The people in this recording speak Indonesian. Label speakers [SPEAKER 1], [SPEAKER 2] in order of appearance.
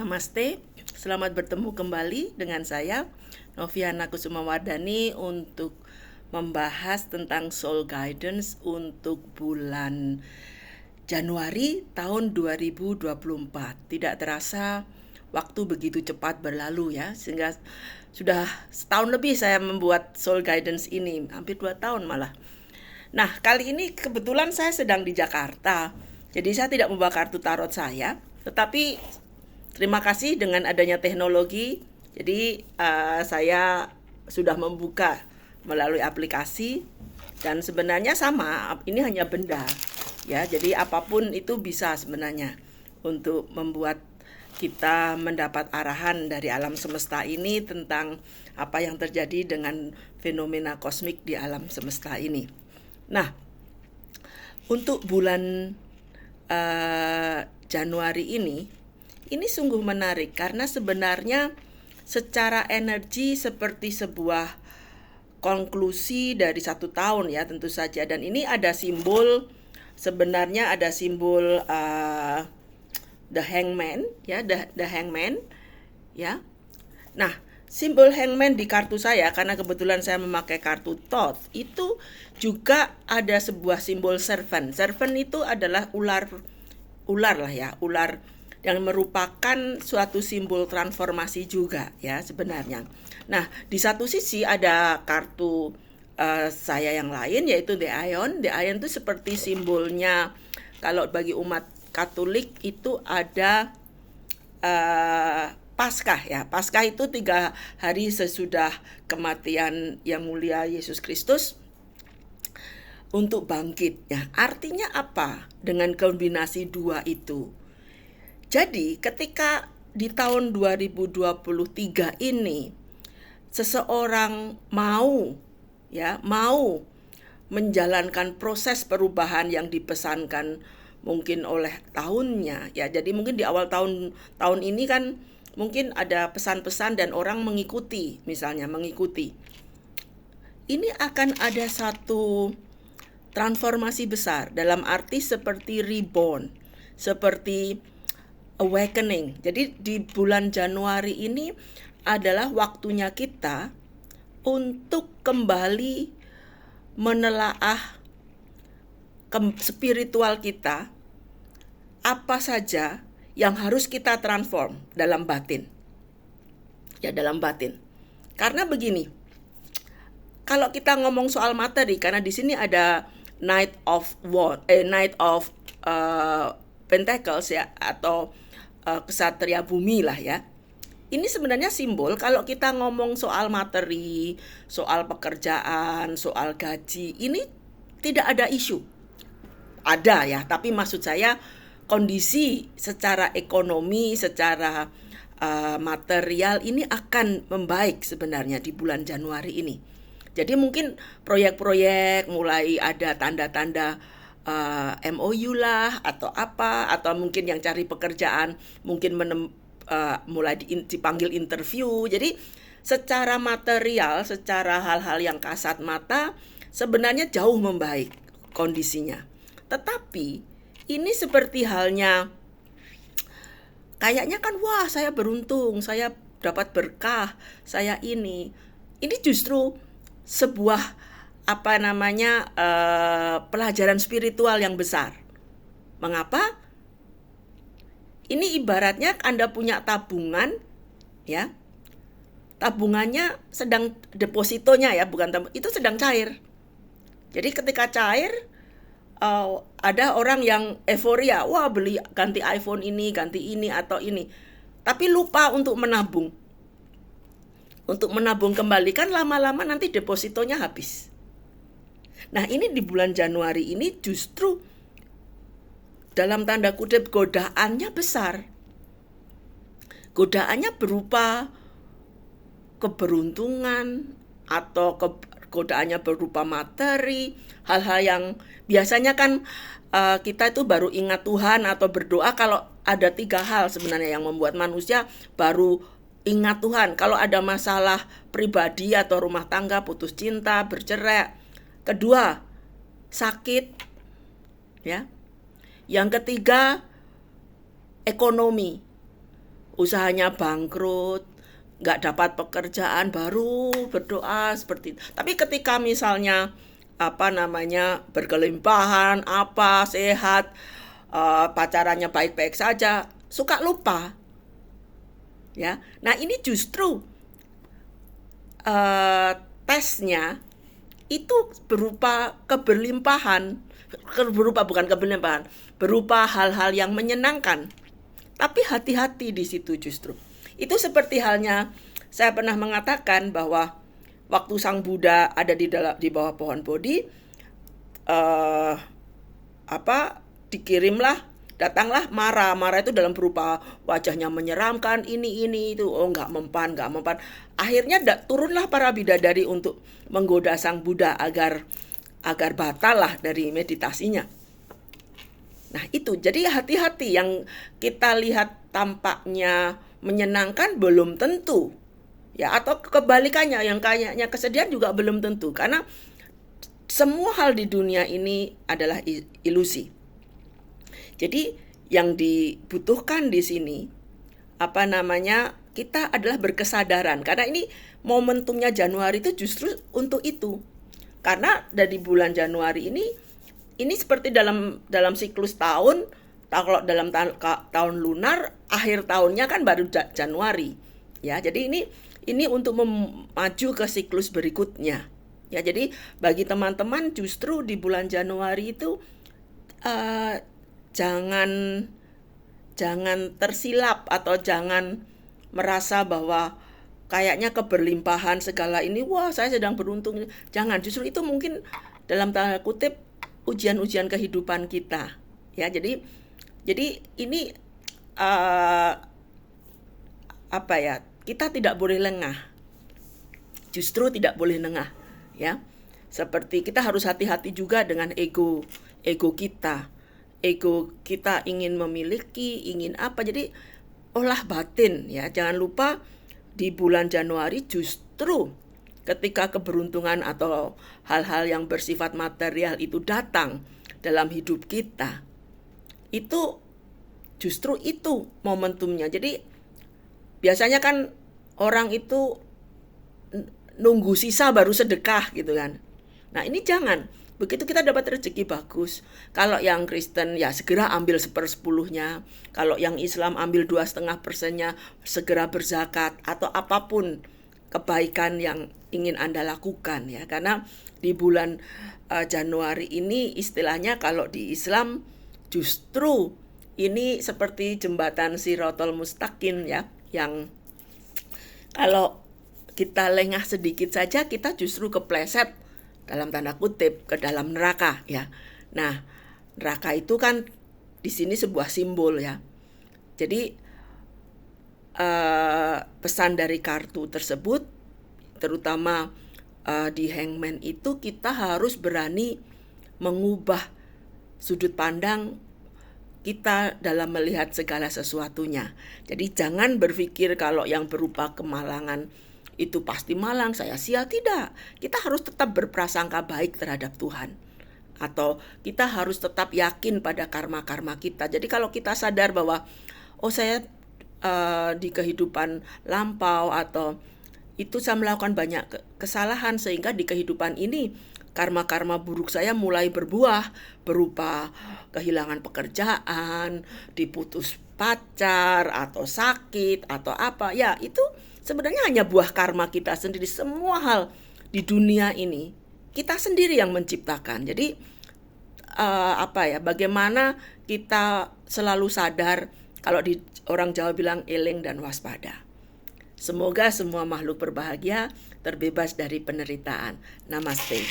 [SPEAKER 1] Namaste, selamat bertemu kembali dengan saya, Noviana Kusumawardhani, untuk membahas tentang Soul Guidance untuk bulan Januari tahun 2024. Tidak terasa waktu begitu cepat berlalu ya, sehingga sudah setahun lebih saya membuat Soul Guidance ini, hampir 2 tahun malah. Nah, kali ini kebetulan saya sedang di Jakarta, jadi saya tidak membawa kartu tarot saya, tetapi terima kasih dengan adanya teknologi, jadi saya sudah membuka melalui aplikasi, dan sebenarnya sama, ini hanya benda, ya. Jadi apapun itu bisa sebenarnya untuk membuat kita mendapat arahan dari alam semesta ini tentang apa yang terjadi dengan fenomena kosmik di alam semesta ini. Nah, untuk bulan Januari ini sungguh menarik karena sebenarnya secara energi seperti sebuah konklusi dari 1 tahun ya tentu saja, dan ini ada simbol, sebenarnya ada simbol the hangman ya, the hangman ya. Nah, simbol hangman di kartu saya, karena kebetulan saya memakai kartu Thoth, itu juga ada sebuah simbol serpent. Serpent itu adalah ular lah ya, ular yang merupakan suatu simbol transformasi juga ya sebenarnya. Nah, di satu sisi ada kartu saya yang lain, yaitu The Iron. The Iron itu seperti simbolnya, kalau bagi umat Katolik itu ada Paskah ya. Paskah itu 3 hari sesudah kematian yang mulia Yesus Kristus untuk bangkit ya. Artinya apa dengan kombinasi 2 itu? Jadi ketika di tahun 2023 ini seseorang mau menjalankan proses perubahan yang dipesankan mungkin oleh tahunnya ya. Jadi mungkin di awal tahun ini kan mungkin ada pesan-pesan dan orang mengikuti, misalnya mengikuti. Ini akan ada satu transformasi besar, dalam arti seperti reborn, seperti awakening. Jadi di bulan Januari ini adalah waktunya kita untuk kembali menelaah spiritual kita, apa saja yang harus kita transform dalam batin. Ya, dalam batin. Karena begini, kalau kita ngomong soal materi, karena di sini ada Knight of Pentacles ya, atau kesatria bumi lah ya. Ini sebenarnya simbol kalau kita ngomong soal materi, soal pekerjaan, soal gaji, ini tidak ada isu. Ada ya, tapi maksud saya kondisi secara ekonomi, secara material ini akan membaik sebenarnya di bulan Januari ini. Jadi mungkin proyek-proyek mulai ada tanda-tanda MOU lah atau apa, atau mungkin yang cari pekerjaan mungkin mulai dipanggil interview. Jadi secara material, secara hal-hal yang kasat mata sebenarnya jauh membaik kondisinya. Tetapi ini seperti halnya, kayaknya kan wah saya beruntung, saya dapat berkah, saya ini justru sebuah pelajaran spiritual yang besar. Mengapa? Ini ibaratnya Anda punya tabungan ya. Tabungannya sedang, depositonya ya, bukan itu sedang cair. Jadi ketika cair, ada orang yang euforia, wah beli ganti iPhone ini, ganti ini atau ini, tapi lupa untuk menabung. Untuk menabung kembali, kan lama-lama nanti depositonya habis. Nah, ini di bulan Januari ini justru dalam tanda kutip godaannya besar. Godaannya berupa keberuntungan atau godaannya berupa materi, hal-hal yang biasanya kan kita itu baru ingat Tuhan atau berdoa kalau ada 3 hal sebenarnya yang membuat manusia baru ingat Tuhan. Kalau ada masalah pribadi atau rumah tangga, putus cinta, bercerai. Kedua, sakit ya. Yang ketiga, ekonomi. usahanya bangkrut, nggak dapat pekerjaan, baru berdoa seperti itu. Tapi ketika misalnya berkelimpahan, sehat, pacarannya baik-baik saja, suka lupa, ya. Nah ini justru tesnya itu berupa berupa hal-hal yang menyenangkan. Tapi hati-hati di situ justru. Itu seperti halnya saya pernah mengatakan bahwa waktu Sang Buddha ada di bawah pohon Bodhi, datanglah Mara. Mara itu dalam berupa wajahnya menyeramkan, ini itu, nggak mempan. Akhirnya turunlah para bidadari untuk menggoda Sang Buddha agar batal lah dari meditasinya. Nah itu, jadi hati-hati, yang kita lihat tampaknya menyenangkan belum tentu, ya, atau kebalikannya, yang kayaknya kesedihan juga belum tentu, karena semua hal di dunia ini adalah ilusi. Jadi yang dibutuhkan di sini kita adalah berkesadaran, karena ini momentumnya Januari itu justru untuk itu. Karena dari bulan Januari ini seperti dalam siklus tahun. Kalau dalam tahun lunar, akhir tahunnya kan baru Januari, ya. Jadi ini untuk maju ke siklus berikutnya, ya. Jadi bagi teman-teman justru di bulan Januari itu jangan tersilap atau jangan merasa bahwa kayaknya keberlimpahan segala ini, wah saya sedang beruntung. Jangan, justru itu mungkin dalam tanda kutip ujian-ujian kehidupan kita, ya. Jadi ini kita tidak boleh lengah, justru tidak boleh lengah, ya. Seperti kita harus hati-hati juga dengan ego kita. Ego kita ingin memiliki, ingin apa, jadi olah batin, ya. Jangan lupa di bulan Januari justru ketika keberuntungan atau hal-hal yang bersifat material itu datang dalam hidup kita, itu justru itu momentumnya. Jadi biasanya kan orang itu nunggu sisa baru sedekah gitu kan. Nah ini jangan. Begitu kita dapat rezeki bagus, kalau yang Kristen ya segera ambil 1/10-nya, kalau yang Islam ambil 2,5%-nya, segera berzakat atau apapun kebaikan yang ingin Anda lakukan, ya. Karena di bulan Januari ini istilahnya kalau di Islam justru ini seperti jembatan Shirathul Mustaqim, ya, yang kalau kita lengah sedikit saja kita justru kepleset dalam tanda kutip ke dalam neraka, ya. Nah, neraka itu kan di sini sebuah simbol, ya. Jadi pesan dari kartu tersebut, terutama di Hangman itu, kita harus berani mengubah sudut pandang kita dalam melihat segala sesuatunya. Jadi jangan berpikir kalau yang berupa kemalangan itu pasti malang, saya sial. Tidak. Kita harus tetap berprasangka baik terhadap Tuhan. Atau kita harus tetap yakin pada karma-karma kita. Jadi kalau kita sadar bahwa saya di kehidupan lampau atau itu saya melakukan banyak kesalahan, sehingga di kehidupan ini karma-karma buruk saya mulai berbuah berupa kehilangan pekerjaan, diputus pacar, atau sakit, atau apa. Ya, itu sebenarnya hanya buah karma kita sendiri. Semua hal di dunia ini kita sendiri yang menciptakan. Jadi bagaimana kita selalu sadar, kalau di orang Jawa bilang eling dan waspada. Semoga semua makhluk berbahagia, terbebas dari penderitaan. Namaste.